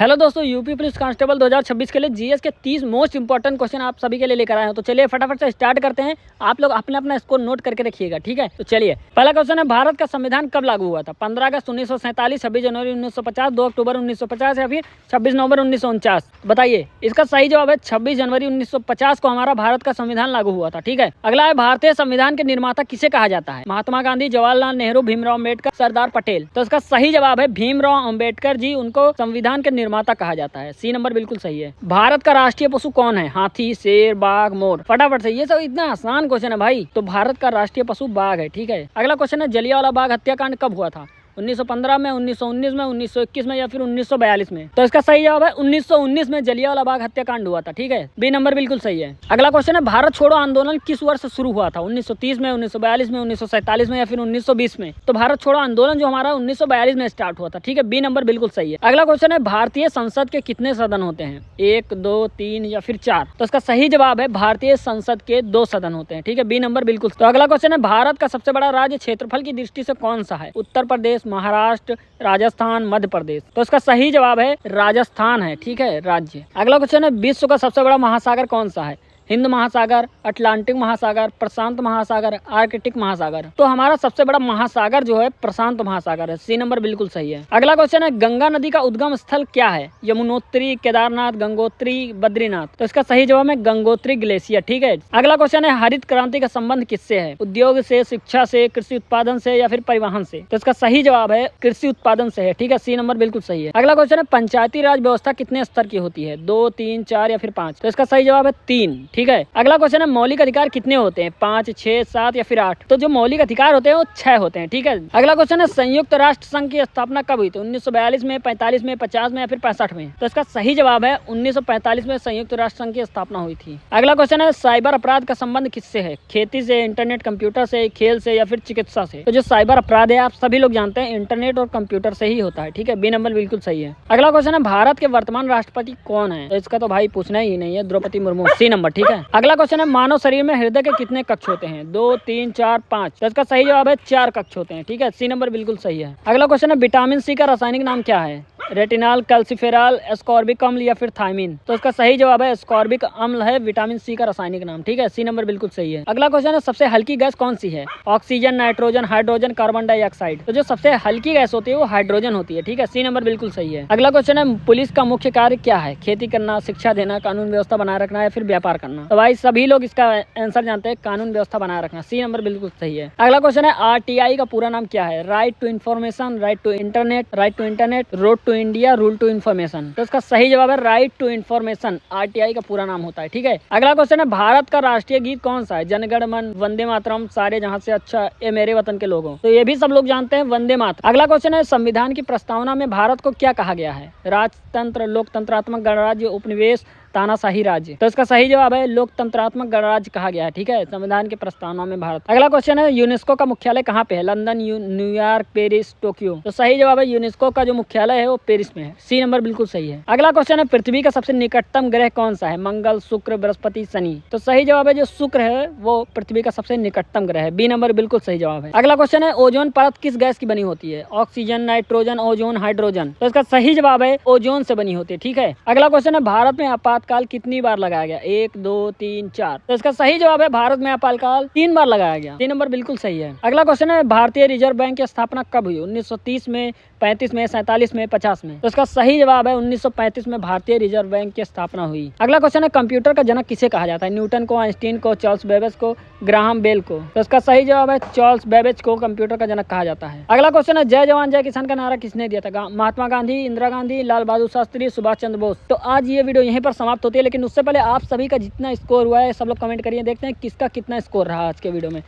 Hello दोस्तों, UP police constable 2026 के लिए जीएस के 30 मोस्ट इंपॉर्टेंट क्वेश्चन आप सभी के लिए लेकर आए हैं। तो चलिए फटाफट से स्टार्ट करते हैं। आप लोग अपना अपना स्कोर नोट करके रखिएगा, ठीक है। तो चलिए, पहला क्वेश्चन है, भारत का संविधान कब लागू हुआ था? 15 अगस्त 1947, 26 जनवरी 1950, 2 अक्टूबर 1950 या फिर 26 नवंबर 1949? बताइए। इसका सही जवाब है 26 जनवरी 1950 को हमारा भारत का संविधान लागू हुआ था, ठीक है। अगला है, भारतीय संविधान के निर्माता किसे कहा जाता है? महात्मा गांधी, जवाहरलाल नेहरू, भीमराव अम्बेडकर, सरदार पटेल? तो इसका सही जवाब है भीमराव अम्बेडकर जी, उनको संविधान के निर्माता कहा जाता है। सी नंबर बिल्कुल सही है। भारत का राष्ट्रीय पशु कौन है? हाथी, शेर, बाघ, मोर? फटाफट से, ये सब इतना आसान क्वेश्चन है भाई। तो भारत का राष्ट्रीय पशु बाघ है, ठीक है। अगला क्वेश्चन है, जलियांवाला बाग हत्याकांड कब हुआ था? 1915 में, 1919 में, 1921 में या फिर 1942 में? तो इसका सही जवाब है 1919 में जलियांवाला बाग हत्याकांड हुआ था, ठीक है। बी नंबर बिल्कुल सही है। अगला क्वेश्चन है, भारत छोड़ो आंदोलन किस वर्ष शुरू हुआ था? 1930 में, 1942 में, 1947 में या फिर 1920 में? तो भारत छोड़ो आंदोलन जो हमारा 1942 में स्टार्ट हुआ था, ठीक है। बी नंबर बिल्कुल सही है। अगला क्वेश्चन है, भारतीय संसद के कितने सदन होते हैं? 1, 2, 3 या फिर 4? तो इसका सही जवाब है भारतीय संसद के 2 सदन होते हैं, ठीक है। बी नंबर बिल्कुल। तो अगला क्वेश्चन है, भारत का सबसे बड़ा राज्य क्षेत्रफल की दृष्टि से कौन सा है? उत्तर प्रदेश, महाराष्ट्र, राजस्थान, मध्य प्रदेश? तो इसका सही जवाब है राजस्थान है, ठीक है, राज्य। अगला क्वेश्चन है, विश्व का सबसे बड़ा महासागर कौन सा है? हिंद महासागर, अटलांटिक महासागर, प्रशांत महासागर, आर्कटिक महासागर? तो हमारा सबसे बड़ा महासागर जो है प्रशांत महासागर है। सी नंबर बिल्कुल सही है। अगला क्वेश्चन है, गंगा नदी का उद्गम स्थल क्या है? यमुनोत्री, केदारनाथ, गंगोत्री, बद्रीनाथ? तो इसका सही जवाब है गंगोत्री ग्लेशियर, ठीक है। अगला क्वेश्चन है, हरित क्रांति का संबंध किससे है? उद्योग से, शिक्षा से, कृषि उत्पादन से या फिर परिवहन से? तो इसका सही जवाब है कृषि उत्पादन से है, ठीक है। सी नंबर बिल्कुल सही है। अगला क्वेश्चन है, पंचायती राज व्यवस्था कितने स्तर की होती है? 2, 3, 4 या फिर 5? तो इसका सही जवाब है 3, ठीक है। अगला क्वेश्चन है, मौलिक अधिकार कितने होते हैं? 5, 6, 7 या फिर 8? तो जो मौलिक अधिकार होते हैं वो 6 होते हैं, ठीक है। अगला क्वेश्चन है, संयुक्त राष्ट्र संघ की स्थापना कब हुई थी? 1942 में, 45 में, 50 में या फिर 65 में? तो इसका सही जवाब है 1945 में संयुक्त राष्ट्र संघ की स्थापना हुई थी। अगला क्वेश्चन है, साइबर अपराध का संबंध किससे है? खेती से, इंटरनेट, कंप्यूटर से, खेल से या फिर चिकित्सा से? तो जो साइबर अपराध है आप सभी लोग जानते हैं इंटरनेट और कंप्यूटर से ही होता है, ठीक है। बी नंबर बिल्कुल सही है। अगला क्वेश्चन है, भारत के वर्तमान राष्ट्रपति कौन है? तो इसका तो भाई पूछना ही नहीं है, द्रौपदी मुर्मू। सी नंबर, ठीक है। अगला क्वेश्चन है, मानव शरीर में हृदय के कितने कक्ष होते हैं? 2, 3, 4, 5? तो इसका सही जवाब है 4 कक्ष होते हैं, ठीक है। सी नंबर बिल्कुल सही है। अगला क्वेश्चन है, विटामिन सी का रासायनिक नाम क्या है? रेटिनॉल, कैल्सिफेरॉल, एस्कॉर्बिक अम्ल या फिर थायमिन? तो इसका सही जवाब है एस्कॉर्बिक अम्ल है विटामिन सी का रासायनिक नाम, ठीक है। सी नंबर बिल्कुल सही है। अगला क्वेश्चन है, सबसे हल्की गैस कौन सी है? Oxygen, nitrogen, hydrogen, carbon dioxide? तो जो सबसे हल्की गैस होती है वो हाइड्रोजन होती है, ठीक है। सी नंबर बिल्कुल सही है। अगला क्वेश्चन है, पुलिस का मुख्य कार्य क्या है? खेती करना, शिक्षा देना, कानून व्यवस्था बनाए रखना या फिर व्यापार करना? तो भाई सभी लोग इसका आंसर जानते हैं, कानून व्यवस्था बनाए रखना। सी नंबर बिल्कुल सही है। अगला क्वेश्चन है, आरटीआई का पूरा नाम क्या है? Right to information, right to internet, road to India, rule to information? तो इसका सही जवाब है राइट टू इन्फॉर्मेशन, आरटीआई का पूरा नाम होता है, ठीक है। अगला क्वेश्चन है, भारत का राष्ट्रीय गीत कौन सा है? जनगण मन, वंदे मातरम, सारे जहां से अच्छा, ये मेरे वतन के लोगों? तो ये भी सब लोग जानते हैं, वंदे मातरम। अगला क्वेश्चन है, संविधान की प्रस्तावना में भारत को क्या कहा गया है? राजतंत्र, लोकतंत्रात्मक गणराज्य, उपनिवेश, तानाशाही राज्य? तो इसका सही जवाब है लोकतंत्रात्मक गणराज्य कहा गया है, ठीक है, संविधान के प्रस्तावना में भारत। अगला क्वेश्चन है, यूनेस्को का मुख्यालय कहाँ पे है? London, New York, Paris, Tokyo? तो सही जवाब है यूनेस्को का जो मुख्यालय है वो पेरिस में है। सी नंबर बिल्कुल सही है। अगला क्वेश्चन है, पृथ्वी का सबसे निकटतम ग्रह कौन सा है? मंगल, शुक्र, बृहस्पति, शनि? तो सही जवाब है जो शुक्र है वो पृथ्वी का सबसे निकटतम ग्रह है। बी नंबर बिल्कुल सही जवाब है। अगला क्वेश्चन है, ओजोन परत किस गैस की बनी होती है? Oxygen, nitrogen, ozone, hydrogen? तो इसका सही जवाब है ओजोन से बनी होती है, ठीक है। अगला क्वेश्चन है, भारत में आपातकाल कितनी बार लगाया गया? 1, 2, 3, 4? तो इसका सही जवाब है भारत में आपातकाल 3 बार लगाया गया। 3 नंबर बिल्कुल सही है। अगला क्वेश्चन है, भारतीय रिजर्व बैंक की स्थापना कब हुई? 1930 में, 35 में, 47 में, 50 में? तो इसका सही जवाब है 1935 में भारतीय रिजर्व बैंक की स्थापना हुई। अगला क्वेश्चन है, कंप्यूटर का जनक किसे कहा जाता है? न्यूटन को, आइंस्टीन को, चार्ल्स बेबेज को, ग्राहम बेल को? तो इसका सही जवाब है चार्ल्स बेबेज को कंप्यूटर का जनक कहा जाता है। अगला क्वेश्चन है, जय जवान जय किसान का नारा किसने दिया था? महात्मा गांधी, इंदिरा गांधी, लाल बहादुर शास्त्री, सुभाष चंद्र बोस? तो आज ये वीडियो यहीं पर समाप्त होती है, लेकिन उससे पहले आप सभी का जितना स्कोर हुआ है सब लोग कमेंट करिए, देखते हैं किसका कितना स्कोर रहा आज के वीडियो में।